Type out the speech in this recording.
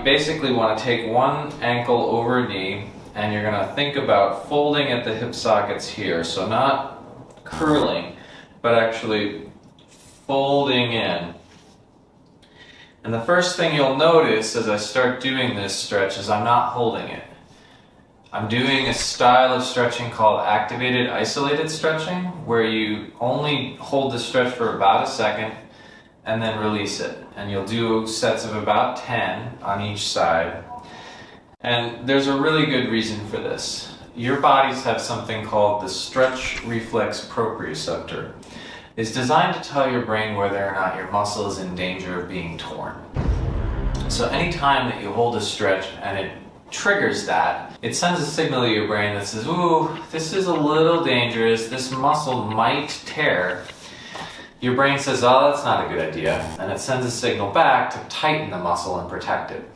you basically want to take one ankle over a knee, and you're going to think about folding at the hip sockets here. So not curling, but actually folding in. And the first thing you'll notice as I start doing this stretch is I'm not holding it. I'm doing a style of stretching called activated isolated stretching, where you only hold the stretch for about a second and then release it. And you'll do sets of about 10 on each side. And there's a really good reason for this. Your bodies have something called the stretch reflex proprioceptor. It's designed to tell your brain whether or not your muscle is in danger of being torn. So anytime that you hold a stretch and it triggers that, it sends a signal to your brain that says, ooh, this is a little dangerous, this muscle might tear. Your brain says, oh, that's not a good idea, and it sends a signal back to tighten the muscle and protect it.